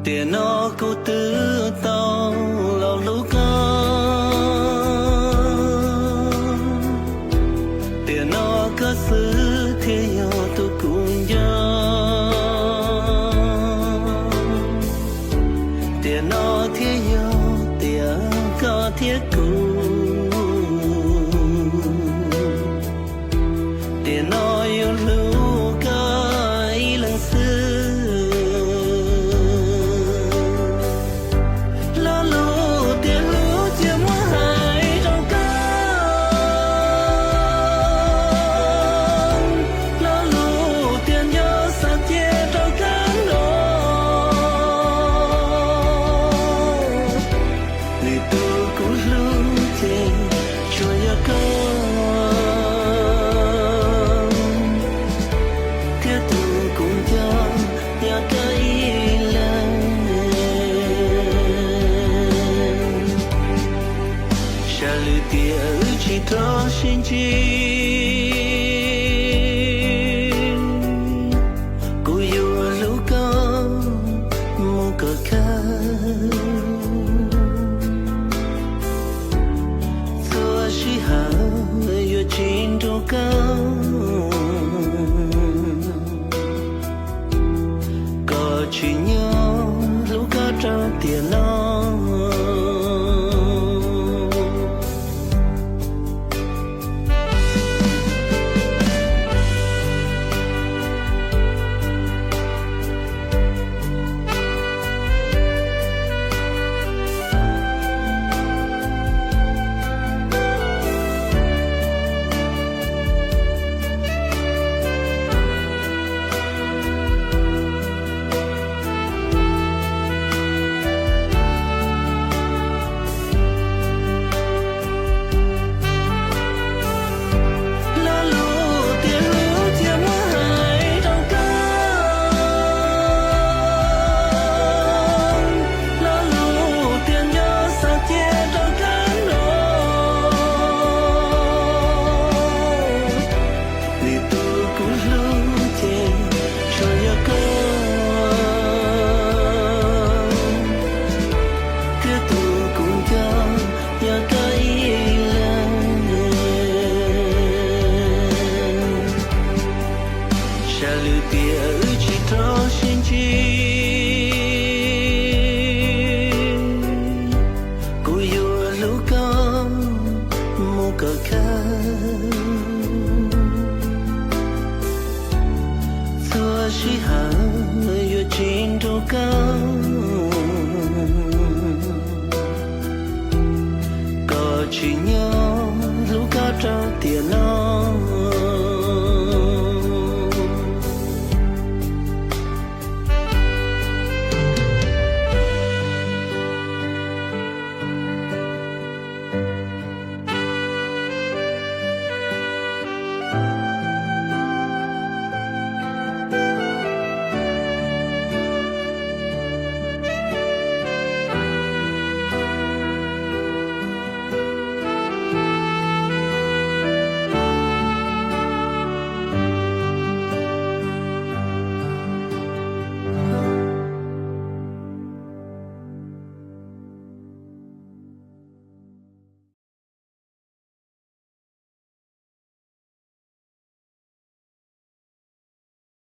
tiền nó cô tư tao lòng lúc tiền nó có sự thế yo tôi cùng nhau tiền nó thế yo tiền có thiết cùng tiền nó yêu lưu cái lần xưa cho xin chi cô yêu lúc có một cờ khác xưa chỉ hà yêu chín trong cao có chỉ nhau lúc có trao tiền nó